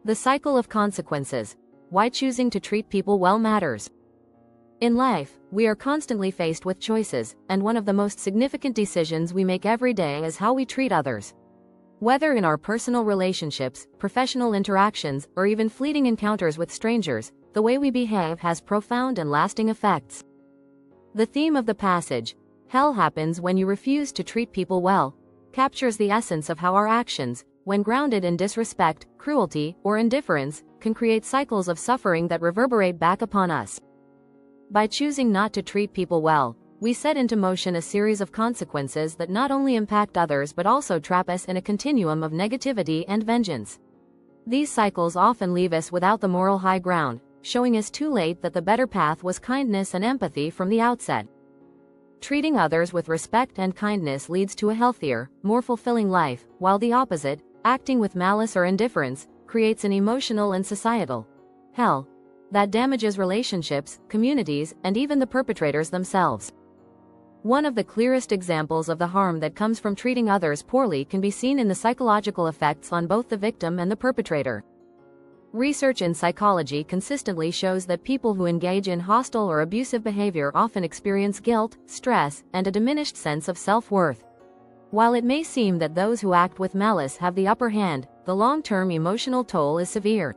The cycle of consequences. Why choosing to treat people well matters. In life, we are constantly faced with choices, and one of the most significant decisions we make every day is how we treat others. Whether in our personal relationships, professional interactions, or even fleeting encounters with strangers, the way we behave has profound and lasting effects. The theme of the passage, "Hell happens when you refuse to treat people well," captures the essence of how our actions, when grounded in disrespect, cruelty, or indifference, can create cycles of suffering that reverberate back upon us. By choosing not to treat people well, we set into motion a series of consequences that not only impact others but also trap us in a continuum of negativity and vengeance. These cycles often leave us without the moral high ground, showing us too late that the better path was kindness and empathy from the outset. Treating others with respect and kindness leads to a healthier, more fulfilling life, while the opposite, acting with malice or indifference, creates an emotional and societal hell that damages relationships, communities, and even the perpetrators themselves. One of the clearest examples of the harm that comes from treating others poorly can be seen in the psychological effects on both the victim and the perpetrator. Research in psychology consistently shows that people who engage in hostile or abusive behavior often experience guilt, stress, and a diminished sense of self-worth. While it may seem that those who act with malice have the upper hand, the long-term emotional toll is severe.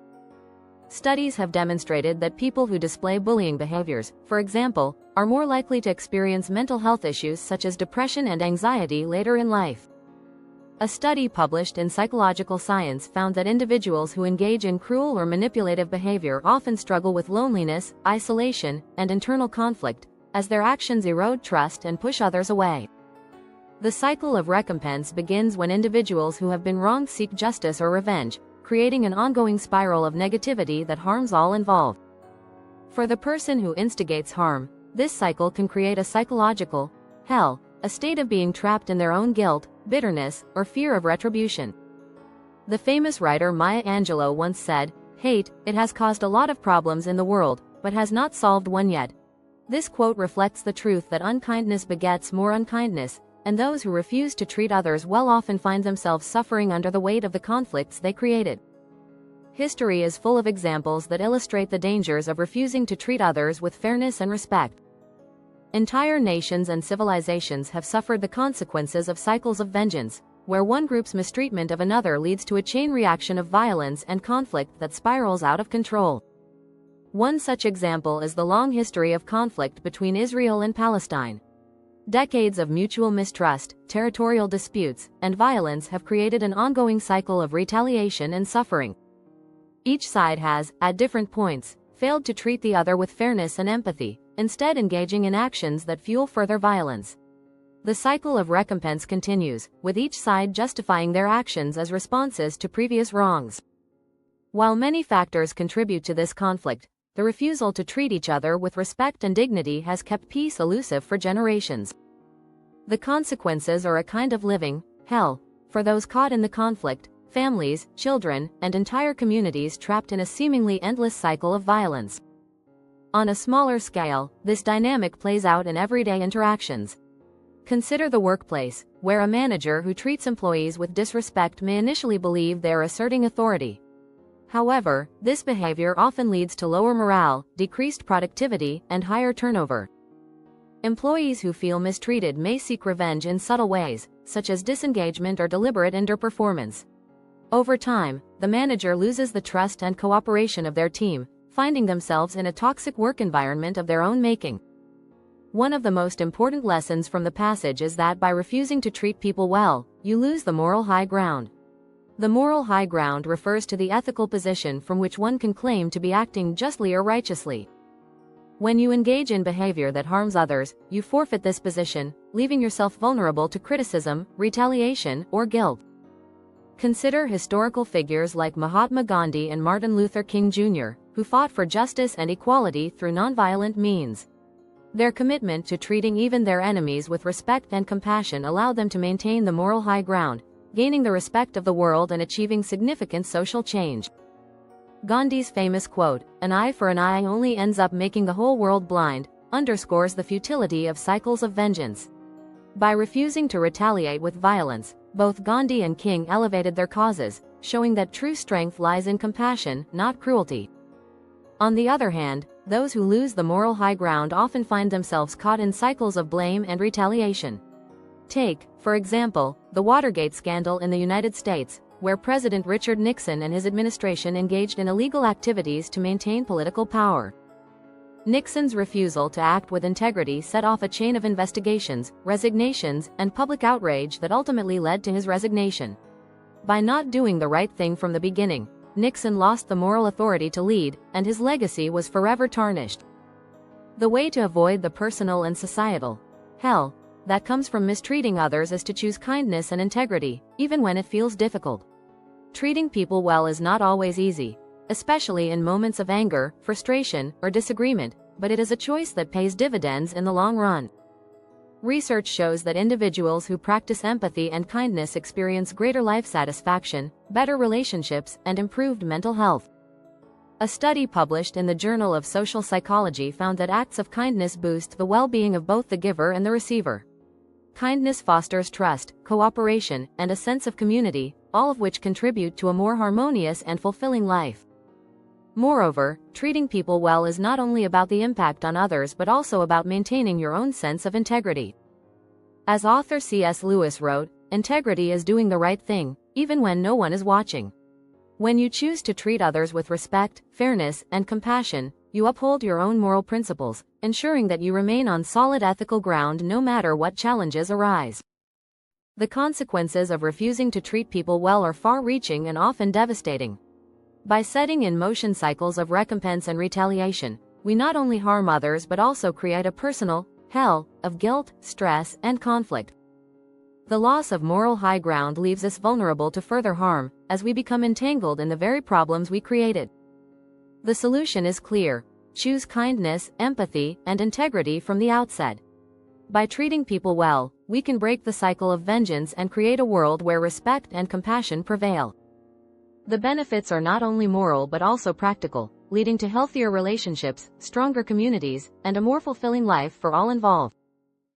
Studies have demonstrated that people who display bullying behaviors, for example, are more likely to experience mental health issues such as depression and anxiety later in life. A study published in Psychological Science found that individuals who engage in cruel or manipulative behavior often struggle with loneliness, isolation, and internal conflict, as their actions erode trust and push others away. The cycle of recompense begins when individuals who have been wronged seek justice or revenge, creating an ongoing spiral of negativity that harms all involved. For the person who instigates harm, this cycle can create a psychological hell, a state of being trapped in their own guilt, bitterness, or fear of retribution. The famous writer Maya Angelou once said, "Hate, it has caused a lot of problems in the world, but has not solved one yet." This quote reflects the truth that unkindness begets more unkindness, and those who refuse to treat others well often find themselves suffering under the weight of the conflicts they created. History is full of examples that illustrate the dangers of refusing to treat others with fairness and respect. Entire nations and civilizations have suffered the consequences of cycles of vengeance, where one group's mistreatment of another leads to a chain reaction of violence and conflict that spirals out of control. One such example is the long history of conflict between Israel and Palestine. Decades of mutual mistrust, territorial disputes, and violence have created an ongoing cycle of retaliation and suffering. Each side has, at different points, failed to treat the other with fairness and empathy, instead engaging in actions that fuel further violence. The cycle of recompense continues, with each side justifying their actions as responses to previous wrongs. While many factors contribute to this conflict, the refusal to treat each other with respect and dignity has kept peace elusive for generations. The consequences are a kind of living hell for those caught in the conflict, families, children, and entire communities trapped in a seemingly endless cycle of violence. On a smaller scale, this dynamic plays out in everyday interactions. Consider the workplace, where a manager who treats employees with disrespect may initially believe they are asserting authority. However, this behavior often leads to lower morale, decreased productivity, and higher turnover. Employees who feel mistreated may seek revenge in subtle ways, such as disengagement or deliberate underperformance. Over time, the manager loses the trust and cooperation of their team, finding themselves in a toxic work environment of their own making. One of the most important lessons from the passage is that by refusing to treat people well, you lose the moral high ground. The moral high ground refers to the ethical position from which one can claim to be acting justly or righteously. When you engage in behavior that harms others, you forfeit this position, leaving yourself vulnerable to criticism, retaliation, or guilt. Consider historical figures like Mahatma Gandhi and Martin Luther King Jr., who fought for justice and equality through nonviolent means. Their commitment to treating even their enemies with respect and compassion allowed them to maintain the moral high ground, gaining the respect of the world and achieving significant social change. Gandhi's famous quote, "An eye for an eye only ends up making the whole world blind," underscores the futility of cycles of vengeance. By refusing to retaliate with violence, both Gandhi and King elevated their causes, showing that true strength lies in compassion, not cruelty. On the other hand, those who lose the moral high ground often find themselves caught in cycles of blame and retaliation. Take, for example, the Watergate scandal in the United States, where President Richard Nixon and his administration engaged in illegal activities to maintain political power. Nixon's refusal to act with integrity set off a chain of investigations, resignations, and public outrage that ultimately led to his resignation. By not doing the right thing from the beginning, Nixon lost the moral authority to lead, and his legacy was forever tarnished. The way to avoid the personal and societal hell that comes from mistreating others is to choose kindness and integrity, even when it feels difficult. Treating people well is not always easy, especially in moments of anger, frustration, or disagreement, but it is a choice that pays dividends in the long run. Research shows that individuals who practice empathy and kindness experience greater life satisfaction, better relationships, and improved mental health. A study published in the Journal of Social Psychology found that acts of kindness boost the well-being of both the giver and the receiver. Kindness fosters trust, cooperation, and a sense of community, all of which contribute to a more harmonious and fulfilling life. Moreover, treating people well is not only about the impact on others but also about maintaining your own sense of integrity. As author C.S. Lewis wrote, "Integrity is doing the right thing, even when no one is watching." When you choose to treat others with respect, fairness, and compassion, you uphold your own moral principles, ensuring that you remain on solid ethical ground no matter what challenges arise. The consequences of refusing to treat people well are far-reaching and often devastating. By setting in motion cycles of recompense and retaliation, we not only harm others but also create a personal hell of guilt, stress, and conflict. The loss of moral high ground leaves us vulnerable to further harm, as we become entangled in the very problems we created. The solution is clear: choose kindness, empathy, and integrity from the outset. By treating people well, we can break the cycle of vengeance and create a world where respect and compassion prevail. The benefits are not only moral but also practical, leading to healthier relationships, stronger communities, and a more fulfilling life for all involved.